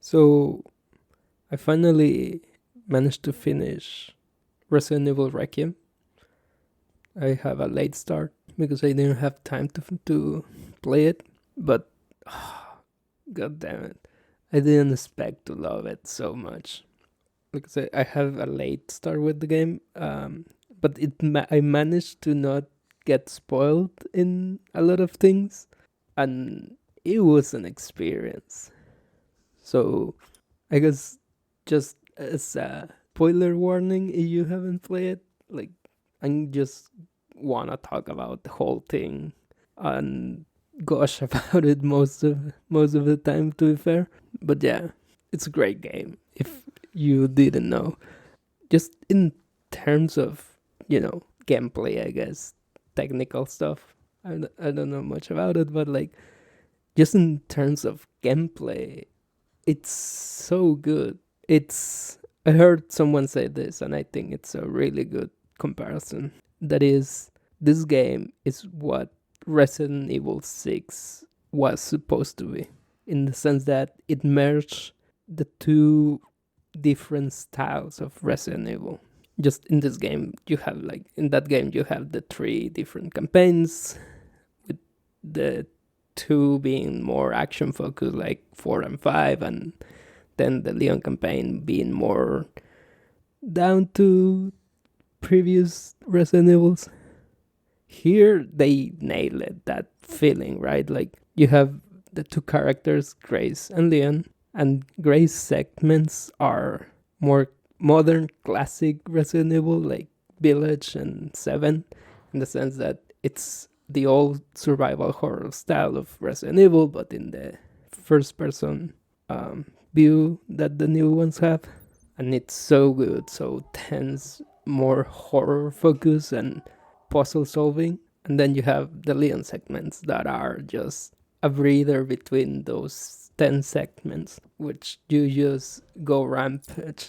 So I finally managed to finish Resident Evil Requiem. I have a late start because I didn't have time to play it, but god damn it, I didn't expect to love it so much. Like I said, I have a late start with the game, but I managed to not get spoiled in a lot of things, and it was an experience. So I guess just as a spoiler warning, if you haven't played it, like I just wanna talk about the whole thing and gush about it most of the time. To be fair, but yeah, it's a great game. If you didn't know, just in terms of gameplay, I guess technical stuff. I don't know much about it, but like just in terms of gameplay, it's so good. It's I heard someone say this, and I think it's a really good comparison. That is, this game is what Resident Evil 6 was supposed to be, in the sense that it merged the two different styles of Resident Evil. Just in this game, you have in that game you have the three different campaigns, with the two being more action focused, like 4 and 5, and then the Leon campaign being more down to previous Resident Evils. Here they nailed it, that feeling, right? Like you have the two characters, Grace and Leon, and Grace segments are more modern classic Resident Evil, like Village and 7, in the sense that it's the old survival horror style of Resident Evil, but in the first person view that the new ones have. And it's so good, so tense, more horror focus and puzzle solving. And then you have the Leon segments that are just a breather between those 10 segments, which you just go rampage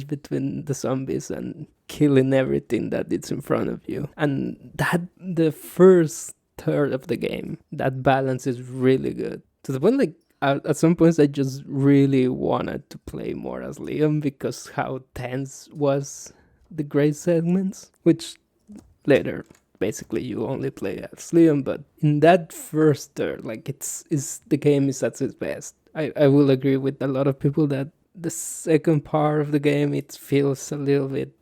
between the zombies and killing everything that is in front of you. And that the first third of the game, that balance is really good. To the point like at some points I just really wanted to play more as Liam because how tense was the gray segments, which later basically you only play as Liam, but in that first third, like it's the game is at its best. I will agree with a lot of people that the second part of the game it feels a little bit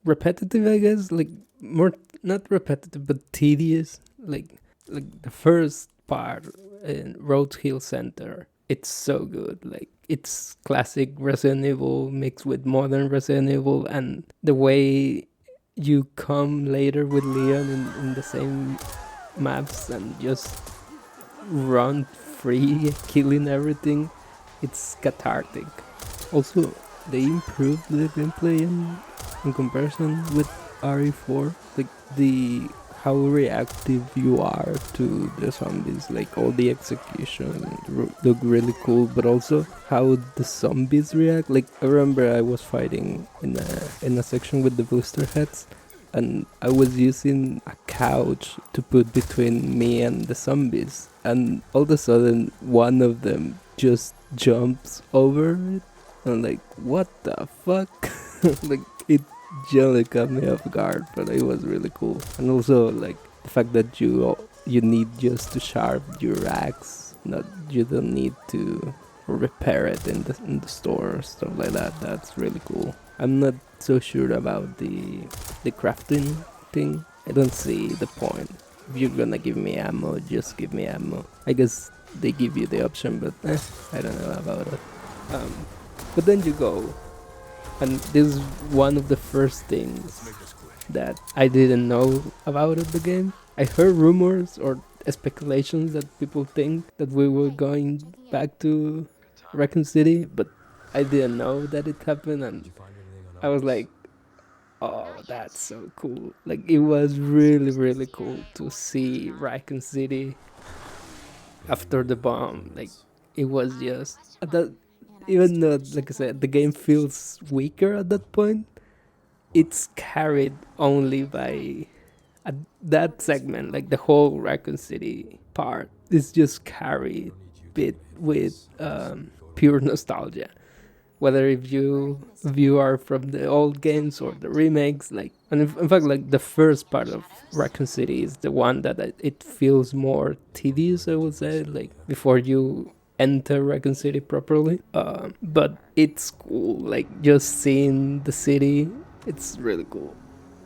repetitive, I guess, like more not repetitive but tedious. Like the first part in Rhodes Hill Center, it's so good. Like it's classic Resident Evil mixed with modern Resident Evil, and the way you come later with Leon in the same maps and just run free, killing everything, it's cathartic. Also, they improved the gameplay in comparison with RE4. Like the how reactive you are to the zombies, like all the execution look really cool, but also how the zombies react. Like I remember I was fighting in a section with the booster heads, and I was using a couch to put between me and the zombies, and all of a sudden one of them just jumps over it. I'm like, what the fuck? Like it generally caught me off guard, but it was really cool. And also like the fact that you need just to sharp your axe, not you don't need to repair it in the store or stuff like that. That's really cool. I'm not so sure about the crafting thing. I don't see the point. If you're gonna give me ammo, just give me ammo. I guess they give you the option, but I don't know about it. Um, but then you go, and this is one of the first things that I didn't know about the game. I heard rumors or speculations that people think that we were going back to Raccoon City, but I didn't know that it happened, and I was like, oh, that's so cool. Like, it was really, really cool to see Raccoon City after the bomb. Like, it was just that, even though, like I said, the game feels weaker at that point, it's carried only by that segment. Like the whole Raccoon City part is just carried bit with pure nostalgia. Whether if you are from the old games or the remakes, like, and in fact, like the first part of Raccoon City is the one that it feels more tedious, I would say, like before you enter Raccoon City properly. But it's cool, like just seeing the city, it's really cool.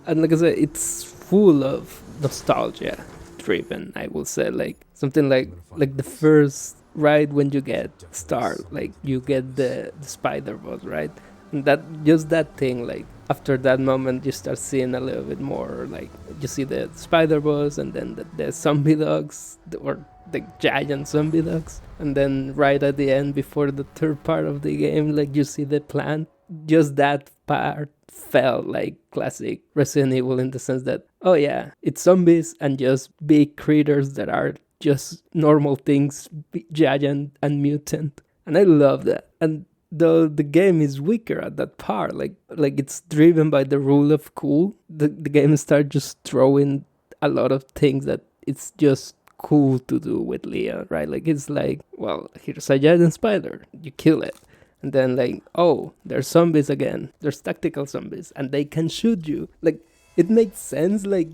And like I said, it's full of nostalgia driven, I will say, like something like the first right when you get start, like you get the spider boss, right? And that just that thing, like after that moment you start seeing a little bit more, like you see the spider boss and then the zombie dogs, or the giant zombie dogs, and then right at the end before the third part of the game, like you see the plant. Just that part felt like classic Resident Evil in the sense that, oh yeah, it's zombies and just big critters that are just normal things, giant and mutant. And I love that. And though the game is weaker at that part, like it's driven by the rule of cool, the game starts just throwing a lot of things that it's just cool to do with Leah, right? Like it's like, well, here's a giant spider, you kill it. And then like, oh, there's zombies again. There's tactical zombies and they can shoot you. Like it makes sense, like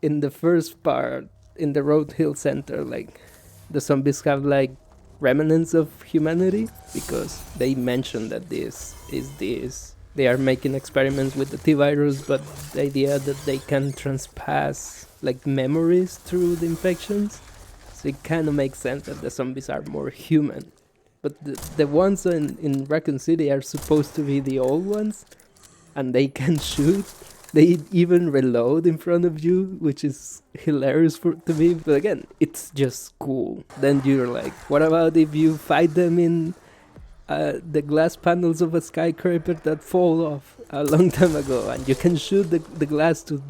in the first part in the Road Hill Center, like the zombies have like remnants of humanity because they mentioned that this is this. They are making experiments with the T virus, but the idea that they can transpass like memories through the infections. So it kind of makes sense that the zombies are more human. But the ones in Raccoon City are supposed to be the old ones, and they can shoot. They even reload in front of you, which is hilarious to me. But again, it's just cool. Then you're like, what about if you fight them in the glass panels of a skyscraper that fall off a long time ago, and you can shoot the glass to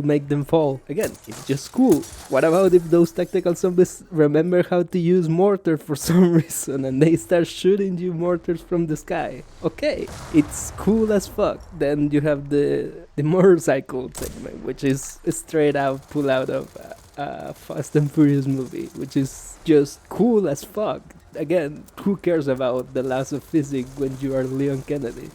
make them fall. Again, it's just cool. What about if those tactical zombies remember how to use mortar for some reason and they start shooting you mortars from the sky? Okay, it's cool as fuck. Then you have the motorcycle segment, which is straight out pull out of a Fast and Furious movie, which is just cool as fuck. Again, who cares about the laws of physics when you are Leon Kennedy?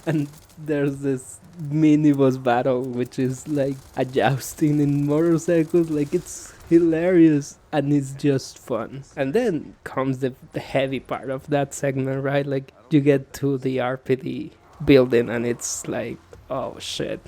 And there's this mini boss battle, which is like a jousting in motorcycles. Like it's hilarious and it's just fun. And then comes the heavy part of that segment, right? Like you get to the RPD building and it's like, oh shit.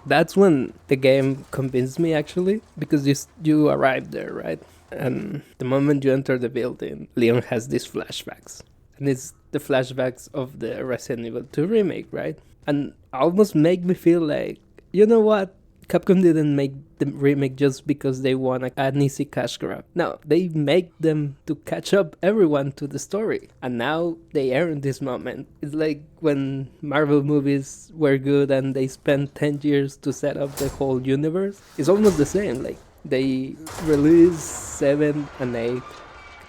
That's when the game convinced me, actually, because you arrive there, right? And the moment you enter the building, Leon has these flashbacks. And it's the flashbacks of the Resident Evil 2 remake, right? And almost make me feel like, you know what? Capcom didn't make the remake just because they want an easy cash grab. No, they make them to catch up everyone to the story. And now they earn this moment. It's like when Marvel movies were good and they spent 10 years to set up the whole universe. It's almost the same. Like they released 7 and 8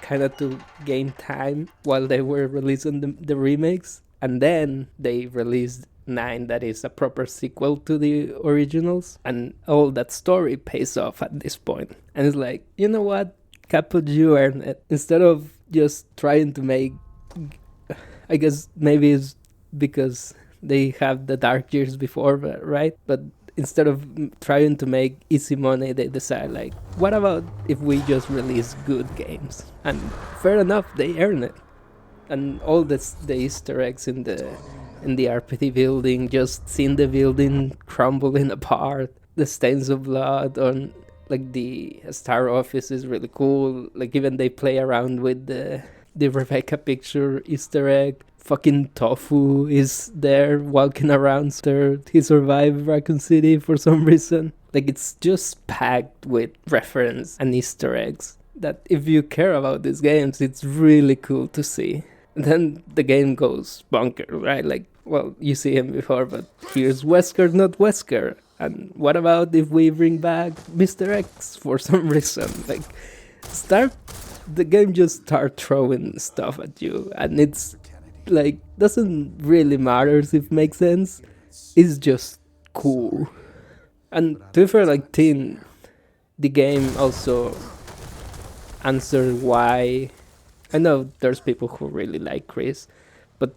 kind of to gain time while they were releasing the remakes. And then they released 9 that is a proper sequel to the originals, and all that story pays off at this point. And it's like, you know what, Caput, you earn it. Instead of just trying to make, I guess maybe it's because they have the dark years before, right? But instead of trying to make easy money, they decide like, what about if we just release good games? And fair enough, they earn it. And all the Easter eggs in the RPT building, just seeing the building crumbling apart, the stains of blood on like the Star office is really cool. Like even they play around with the Rebecca picture Easter egg. Fucking Tofu is there walking around. He survived Raccoon City for some reason. Like it's just packed with reference and Easter eggs that if you care about these games, it's really cool to see. And then the game goes bonkers, right? Like, well, you see him before, but here's Wesker, not Wesker. And what about if we bring back Mr. X for some reason? Like, the game just start throwing stuff at you, and it's like, doesn't really matter if it makes sense. It's just cool. And to be fair, like, the game also answered why I know there's people who really like Chris, but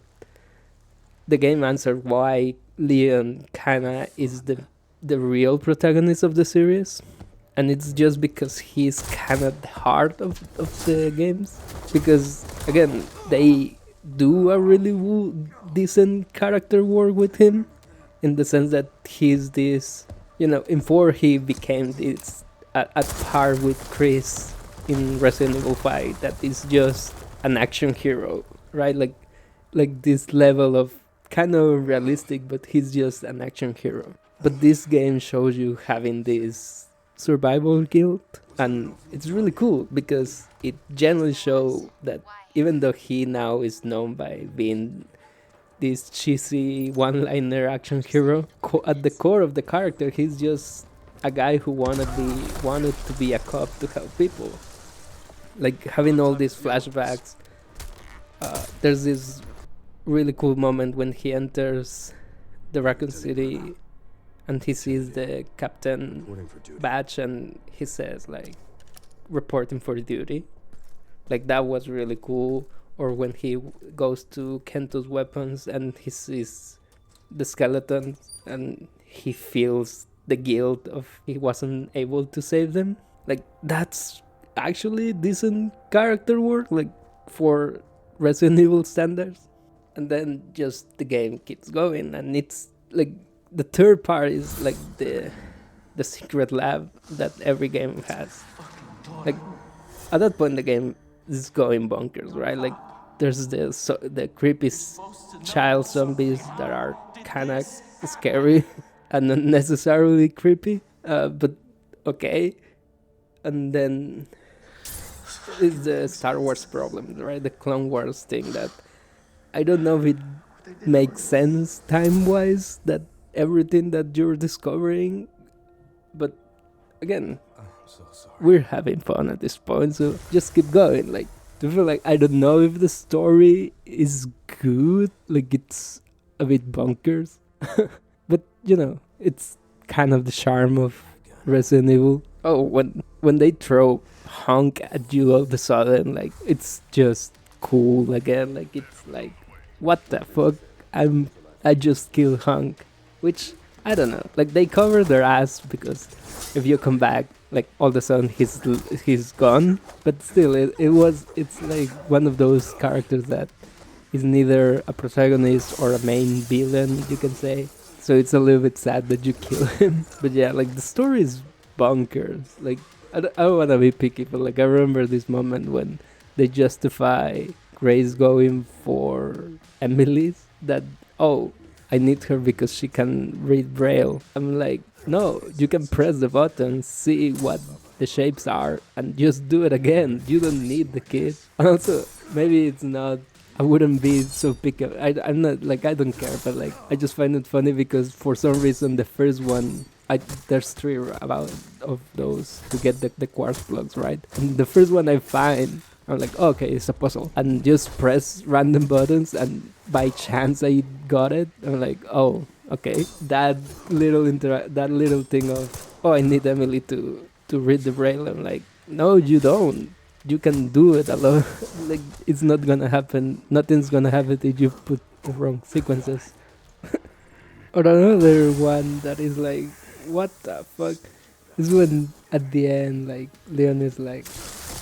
the game answered why Leon kinda is the real protagonist of the series, and it's just because he's kind of the heart of the games. Because again, they do a really decent character work with him, in the sense that he's this, before he became this at par with Chris in Resident Evil 5, that is just an action hero, right? Like this level of kind of realistic, but he's just an action hero. But this game shows you having this survival guilt, and it's really cool because it generally shows that even though he now is known by being this cheesy one-liner action hero, at the core of the character, he's just a guy who wanted to be a cop to help people. Like having all these flashbacks. There's this really cool moment when he enters the Raccoon City and he sees the captain badge and he says like reporting for duty. Like that was really cool. Or when he goes to Kento's weapons and he sees the skeleton and he feels the guilt of he wasn't able to save them. Like that's actually decent character work, like for Resident Evil standards. And then just the game keeps going, and it's like the third part is like the secret lab that every game has. Like at that point the game is going bonkers, right? Like there's the creepy child zombies that are kind of scary and unnecessarily creepy, but okay. And then is the Star Wars problem, right? The Clone Wars thing that I don't know if it makes sense time-wise, that everything that you're discovering, but again, we're having fun at this point, so just keep going. Like, I feel like I don't know if the story is good, like it's a bit bonkers, but it's kind of the charm of Resident Evil. Oh, when they throw Honk at you all of a sudden, like it's just cool again. Like it's like, what the fuck? I just killed Honk, which I don't know. Like they cover their ass because if you come back, like all of a sudden he's gone. But still, it's like one of those characters that is neither a protagonist or a main villain, you can say. So it's a little bit sad that you kill him. But yeah, like the story is bonkers. Like I don't want to be picky, but like I remember this moment when they justify Grace going for Emily's, that I need her because she can read Braille. I'm like, no, you can press the button, see what the shapes are, and just do it again. You don't need the kid. And also, maybe it's not. I wouldn't be so picky. I'm not like, I don't care, but like I just find it funny because for some reason the first one, there's 3 about of those to get the quartz blocks, right? And the first one I find, I'm like, okay, it's a puzzle, and just press random buttons, and by chance I got it. I'm like, oh, okay. That little thing of, I need Emily to read the braille. I'm like, no, you don't. You can do it alone. Like it's not gonna happen. Nothing's gonna happen if you put the wrong sequences. Or another one that is like, what the fuck? Is when at the end, like Leon is like,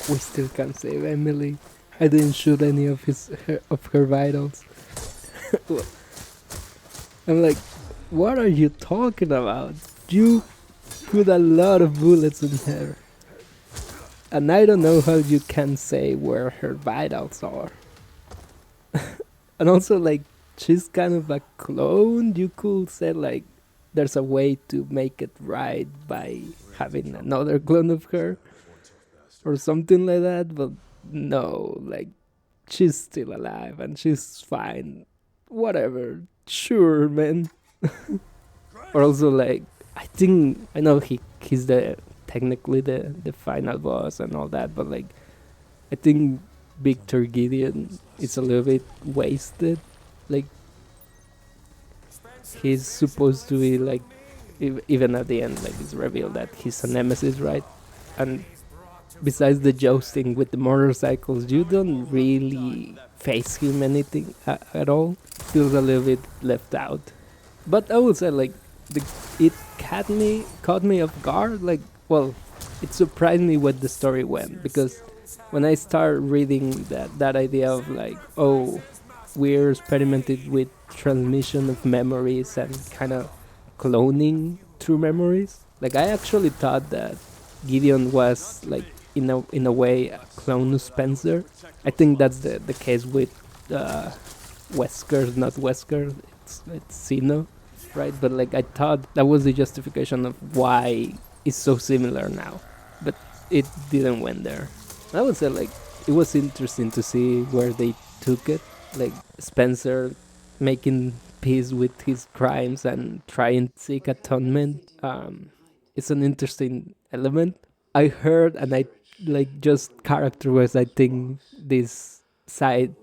we still can't save Emily. I didn't shoot any of her vitals. I'm like, what are you talking about? You put a lot of bullets in her. And I don't know how you can say where her vitals are. And also, like, she's kind of a clone. You could say, like, there's a way to make it right by having another clone of her. Or something like that. But no, like, she's still alive and she's fine. Whatever. Sure, man. Or also, like, I know he's technically the final boss and all that, but like I think Victor Gideon is a little bit wasted. Like he's supposed to be like, even at the end, like it's revealed that he's a nemesis, right? And besides the jousting with the motorcycles, you don't really face him anything at all. Feels a little bit left out. But I would say like it caught me off guard. Like, well, it surprised me where the story went, because when I start reading that idea of like, oh, we're experimented with transmission of memories and kind of cloning through memories. Like, I actually thought that Gideon was like in a way a clone of Spencer. I think that's the case with uh, Wesker, not Wesker. It's Sino, right? But like I thought that was the justification of why it's so similar now, but it didn't went there. I would say like it was interesting to see where they took it, like Spencer making peace with his crimes and trying to seek atonement. It's an interesting element. I heard and I like just character wise. I think this side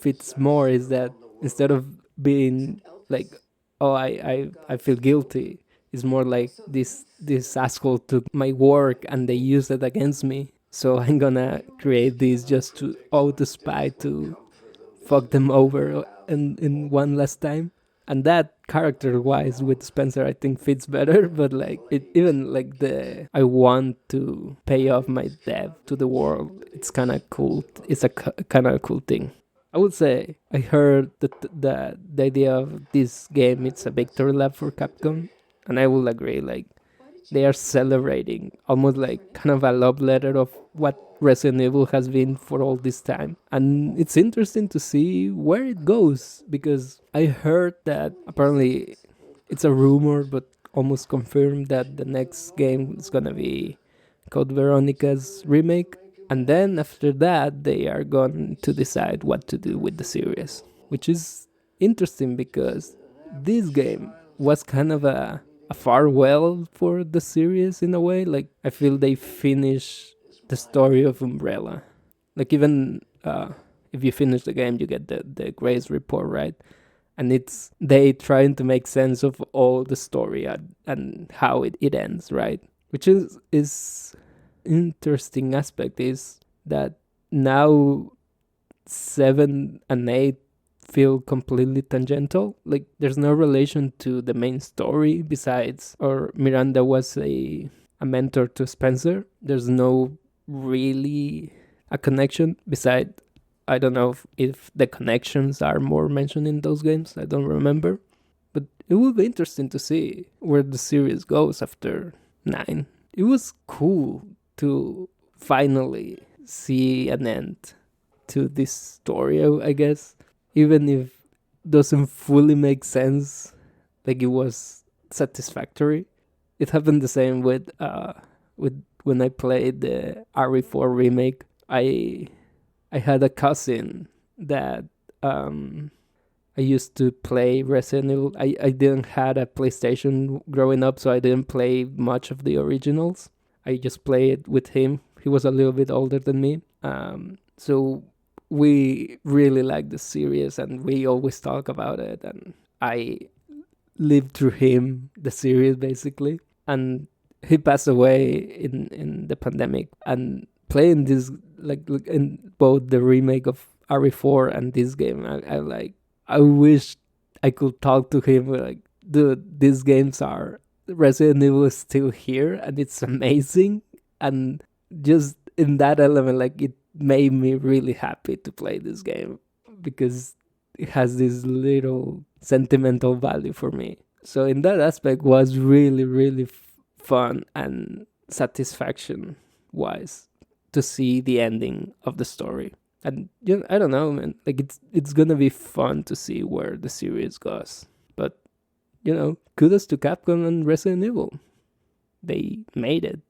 fits more is that instead of being like, oh, I feel guilty, it's more like this asshole took my work and they used it against me, so I'm gonna create this just to auto spy to fuck them over in one last time. And that character wise with Spencer I think fits better, but like it even like the I want to pay off my debt to the world, it's kind of cool. It's a kind of cool thing. I would say I heard that the idea of this game it's a victory lap for Capcom, and I will agree. Like they are celebrating almost like kind of a love letter of what Resident Evil has been for all this time. And it's interesting to see where it goes, because I heard that apparently it's a rumor but almost confirmed that the next game is gonna be Code Veronica's remake. And then after that, they are going to decide what to do with the series, which is interesting because this game was kind of a farewell for the series in a way. Like, I feel they finish the story of Umbrella. Like, even if you finish the game, you get the Grace report, right? And it's they trying to make sense of all the story and how it ends, right? Which is interesting aspect is that now 7 and 8 feel completely tangential. Like there's no relation to the main story besides, or Miranda was a mentor to Spencer. There's no really a connection beside. I don't know if the connections are more mentioned in those games. I don't remember. But it will be interesting to see where the series goes after 9. It was cool to finally see an end to this story, I guess. Even if it doesn't fully make sense, like it was satisfactory. It happened the same with when I played the RE4 remake. I had a cousin that I used to play Resident Evil. I didn't had a PlayStation growing up, so I didn't play much of the originals. I just played with him. He was a little bit older than me. So we really like the series and we always talk about it. And I lived through him, the series basically. And he passed away in the pandemic. And playing this, like in both the remake of RE4 and this game, I like, I wish I could talk to him like, dude, these games are Resident Evil is still here and it's amazing. And just in that element, like it made me really happy to play this game because it has this little sentimental value for me. So in that aspect was really, really fun and satisfaction wise to see the ending of the story. And you know, I don't know, man. Like it's gonna be fun to see where the series goes. But you know, kudos to Capcom and Resident Evil. They made it.